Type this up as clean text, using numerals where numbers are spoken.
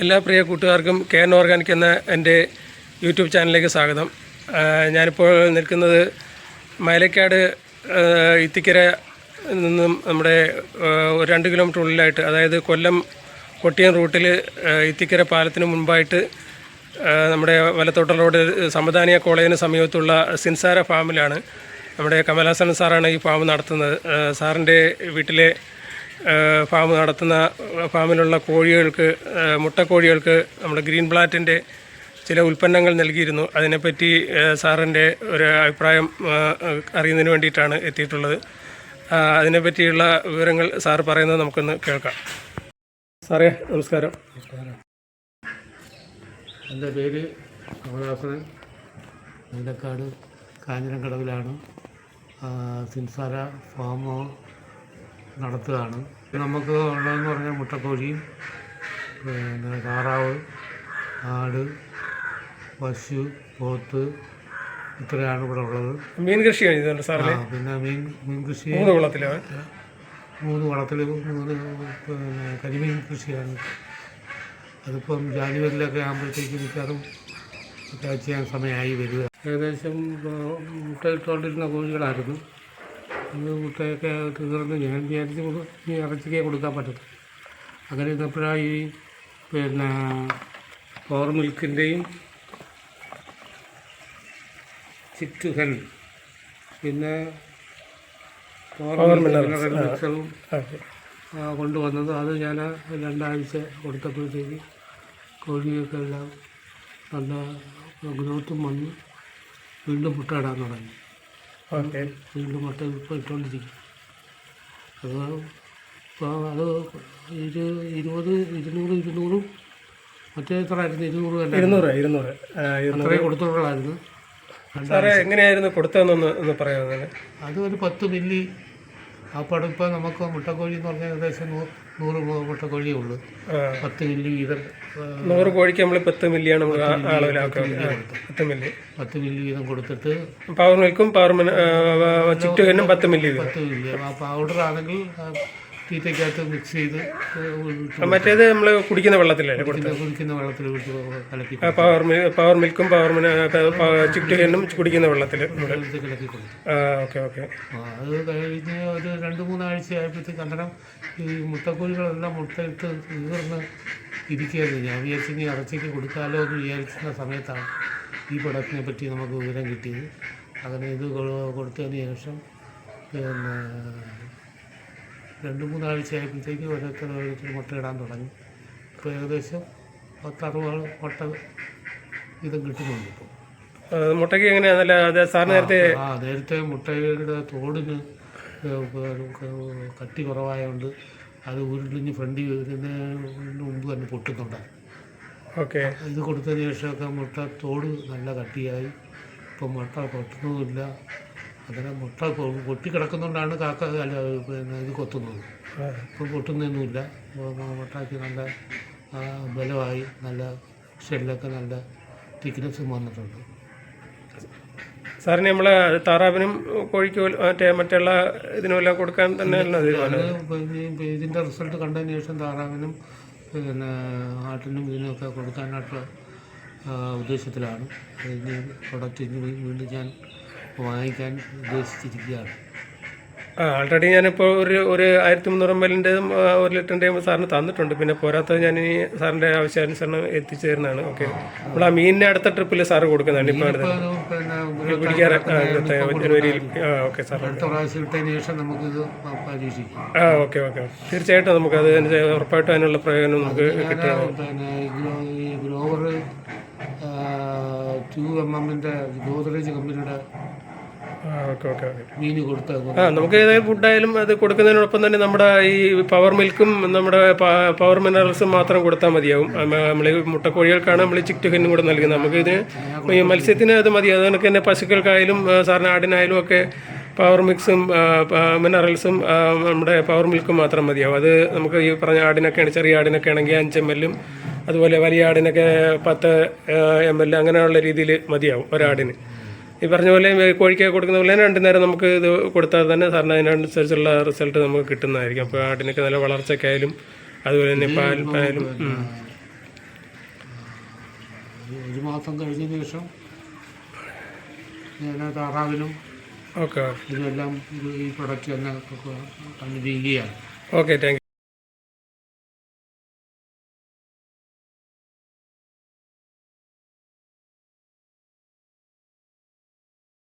എല്ലാ പ്രിയ കൂട്ടുകാർക്കും KN organic എന്ന എൻ്റെ യൂട്യൂബ് ചാനലിലേക്ക് സ്വാഗതം. ഞാനിപ്പോൾ നിൽക്കുന്നത് മൈലക്കാട് ഇത്തിക്കര നിന്നും നമ്മുടെ 2 കിലോമീറ്റർ ഉള്ളിലായിട്ട്, അതായത് കൊല്ലം കൊട്ടിയം റൂട്ടിൽ ഇത്തിക്കര പാലത്തിന് മുൻപായിട്ട് നമ്മുടെ വലത്തോട്ട റോഡ് സമദാനിയ കോളേജിന് സമീപത്തുള്ള സിൻസാര ഫാമിലാണ്. നമ്മുടെ കമൽഹാസൻ സാറാണ് ഈ ഫാം നടത്തുന്നത്. സാറിൻ്റെ വീട്ടിലെ ഫാം നടത്തുന്ന ഫാമിലുള്ള കോഴികൾക്ക്, മുട്ടക്കോഴികൾക്ക് നമ്മുടെ ഗ്രീൻ പ്ലാറ്റിൻ്റെ ചില ഉൽപ്പന്നങ്ങൾ നൽകിയിരുന്നു. അതിനെപ്പറ്റി സാറിൻ്റെ ഒരു അഭിപ്രായം അറിയുന്നതിന് വേണ്ടിയിട്ടാണ് എത്തിയിട്ടുള്ളത്. അതിനെപ്പറ്റിയുള്ള വിവരങ്ങൾ സാർ പറയുന്നത് നമുക്കൊന്ന് കേൾക്കാം. സാറേ നമസ്കാരം. എൻ്റെ പേര് കമൽഹാസൻ, മൈലക്കാട് കാഞ്ഞിരക്കടവിലാണ് സിൻസാര ഫാം നടത്തുകയാണ്. നമുക്ക് ഉള്ളതെന്ന് പറഞ്ഞാൽ മുട്ടക്കോഴിയും പിന്നെ താറാവ്, ആട്, പശു, പോത്ത്, ഇത്രയാണ് ഇവിടെ ഉള്ളത്. മീൻ കൃഷി കഴിഞ്ഞിട്ടുണ്ട് സാറേ? പിന്നെ മീൻ കൃഷി 3 കുളത്തിലാണ്. 3 കുളത്തിൽ 3 പിന്നെ കരിമീൻ കൃഷിയാണ്. അതിപ്പം ജാനുവരിയിലൊക്കെ ആകുമ്പോഴത്തേക്ക് മിക്കതും ചെയ്യാൻ സമയമായി വരിക. ഏകദേശം മുട്ടയിട്ടുകൊണ്ടിരുന്ന കോഴികളായിരുന്നു. മുട്ടയൊക്കെ തീർന്ന് ഞാൻ വിചാരിച്ച് ഇറച്ചിക്കേ കൊടുക്കാൻ പറ്റത്തും. അങ്ങനെ ഇരുന്നപ്പോഴാണ് ഈ പിന്നെ പവർ മിൽക്കിൻ്റെയും ചിറ്റ് ഹെൻ, പിന്നെ പവർ മിനറൽ മിക്സറും കൊണ്ടുവന്നത്. അത് ഞാൻ 2 ആഴ്ച കൊടുത്തപ്പോഴത്തേക്ക് കോഴിയൊക്കെ എല്ലാം നല്ല ഗ്രോത്തും വന്ന് വീണ്ടും മുട്ട ഇടാൻ തുടങ്ങി. വീണ്ടും മുട്ട ഇപ്പോൾ ഇട്ടുകൊണ്ടിരിക്കും. അത് 200 മറ്റേ എത്രയായിരുന്നു? 200 അത്രയും കൊടുത്തോളായിരുന്നു. എങ്ങനെയായിരുന്നു കൊടുത്തതെന്നൊന്ന് പറയാം. അത് ഒരു 10 മില്ലി. അപ്പോൾ ഇപ്പോൾ നമുക്ക് മുട്ടക്കോഴി എന്ന് പറഞ്ഞാൽ ഏകദേശം 100 മുട്ടക്കോഴിയേ ഉള്ളൂ. 10 മില്ലി വീതം. 100 കോഴിക്ക് നമ്മൾ 10 മില്ലിയാണ് അളവിലാക്കുക. 10 മില്ലി വീതം കൊടുത്തിട്ട് പവർ മിൽക്കും ചുറ്റുകനും 10 മില്ലി. ആ പൗഡർ ആണെങ്കിൽ തീറ്റയ്ക്കകത്ത് മിക്സ് ചെയ്ത്, മറ്റേത് നമ്മൾ കുടിക്കുന്ന വെള്ളത്തിലല്ലേ? കുടിക്കുന്ന വെള്ളത്തിൽ കലക്കി, പവർ മിൽക്കും ചുറ്റുകനും കുടിക്കുന്ന വെള്ളത്തിൽ കലക്കി കൊടുത്തു. അത് കഴിഞ്ഞ് ഒരു 2-3 ആഴ്ച ആയപ്പോഴത്തേക്ക് അന്നേരം ഈ മുട്ടക്കോഴികളെല്ലാം മുട്ടയിട്ട് തീർന്ന് ഇരിക്കുകയായിരുന്നു. ഞാൻ വിചാരിച്ചിനി ഇറച്ചിക്ക് കൊടുക്കാമല്ലോ എന്ന് വിചാരിച്ചിരുന്ന സമയത്താണ് ഈ പ്രൊഡക്റ്റിനെ പറ്റി നമുക്ക് വിവരം കിട്ടിയത്. അങ്ങനെ ഇത് കൊടുത്തതിന് ശേഷം പിന്നെ 2-3 ആഴ്ച ആയപ്പോഴത്തേക്ക് ഓരോരുത്തർ മുട്ട ഇടാൻ തുടങ്ങി. ഇപ്പോൾ ഏകദേശം 10-60 മുട്ട ഇതും കിട്ടുന്നുണ്ട്. ഇപ്പോൾ മുട്ടയ്ക്ക് എങ്ങനെയാണല്ലേ സാർ നേരത്തെ മുട്ടയുടെ തോടിന് കട്ടി കുറവായതുകൊണ്ട് അത് ഉരുളിഞ്ഞ് ഫ്രണ്ടിൽ വരുന്നതിന് മുമ്പ് തന്നെ പൊട്ടുന്നുണ്ടായിരുന്നു. ഇത് കൊടുത്തതിന് ശേഷമൊക്കെ മുട്ട തോട് നല്ല കട്ടിയായി. ഇപ്പം മുട്ട പൊട്ടുന്നുമില്ല. അങ്ങനെ മുട്ട പൊട്ടിക്കിടക്കുന്നതുകൊണ്ടാണ് കാക്ക പിന്നെ ഇത് കൊത്തുന്നത്. ഇപ്പം പൊട്ടുന്നൊന്നുമില്ല. മുട്ടയ്ക്ക് നല്ല ബലമായി, നല്ല ഷെല്ലൊക്കെ നല്ല തിക്നെസ്സും വന്നിട്ടുണ്ട്. സാറിന് നമ്മളെ താറാവിനും കോഴിക്ക് മറ്റുള്ള ഇതിനുമെല്ലാം കൊടുക്കാൻ തന്നെ ഇതിൻ്റെ റിസൾട്ട് കണ്ടതിന് ശേഷം താറാവിനും പിന്നെ ആട്ടിനും ഇതിനൊക്കെ കൊടുക്കാനായിട്ടുള്ള ഉദ്ദേശത്തിലാണ്. ഇനി പ്രൊഡക്റ്റ് വീണ്ടും ഞാൻ വാങ്ങിക്കാൻ ഉദ്ദേശിച്ചിരിക്കുകയാണ്. ആൾറെഡി ഞാനിപ്പോൾ ഒരു 1300 ml-ൻ്റെതും 1 ലിറ്ററിൻ്റെയും സാറിന് തന്നിട്ടുണ്ട്. പിന്നെ പോരാത്തത് ഞാനിനി സാറിൻ്റെ ആവശ്യാനുസരണം എത്തിച്ചു തരുന്നതാണ്. നമ്മൾ ആ മീനിനെ അടുത്ത ട്രിപ്പിൽ സാറ് കൊടുക്കുന്നതാണ്. ഇപ്പോൾ പിടിക്കാറ് ജനുവരിയിൽ. സാർ തീർച്ചയായിട്ടും നമുക്ക് അത് ഉറപ്പായിട്ടും അതിനുള്ള പ്രയോജനം നമുക്ക് കിട്ടും. ഗ്രോവർ 2mm ഗോദ്രേജ് കമ്പനിയുടെ മീൻ കൊടുത്ത നമുക്ക് ഏതായാലും ഫുഡായാലും അത് കൊടുക്കുന്നതിനോടൊപ്പം തന്നെ നമ്മുടെ ഈ പവർ മിൽക്കും നമ്മുടെ പവർ മിനറൽസും മാത്രം കൊടുത്താൽ മതിയാവും. നമ്മൾ മുട്ടക്കോഴികൾക്കാണ് നമ്മൾ ചിക്റ്റുകനും കൂടെ നൽകുന്നത്. നമുക്ക് ഇതിന് ഈ മത്സ്യത്തിന് അത് മതി. അതുകൊണ്ട് തന്നെ പശുക്കൾക്കായാലും സാറിന് ആടിനായാലും ഒക്കെ പവർ മിക്സും മിനറൽസും നമ്മുടെ പവർ മിൽക്കും മാത്രം മതിയാവും. അത് നമുക്ക് ഈ പറഞ്ഞ ആടിനൊക്കെ, ചെറിയ ആടിനൊക്കെ ആണെങ്കിൽ 5 ml, അതുപോലെ വലിയ ആടിനൊക്കെ 10 ml അങ്ങനെയുള്ള രീതിയിൽ മതിയാവും ഒരാടിന്. ഈ പറഞ്ഞ പോലെ കോഴിക്ക് കൊടുക്കുന്ന പോലെ 2 നേരം നമുക്ക് ഇത് കൊടുത്താൽ തന്നെ സാറിന് അതിനനുസരിച്ചുള്ള റിസൾട്ട് നമുക്ക് കിട്ടുന്നതായിരിക്കും. അപ്പോൾ ആടിനൊക്കെ നല്ല വളർച്ചയ്ക്കായാലും അതുപോലെ തന്നെ പാലും ഒരു മാസം കഴിഞ്ഞതിന് ശേഷം ഞാൻ താറാവിനും ഓക്കെ ഇതിനെല്ലാം ഈ പ്രൊഡക്റ്റ് തന്നെ കണ്ടിന്യൂ ചെയ്യുകയാണ്. Okay thank you.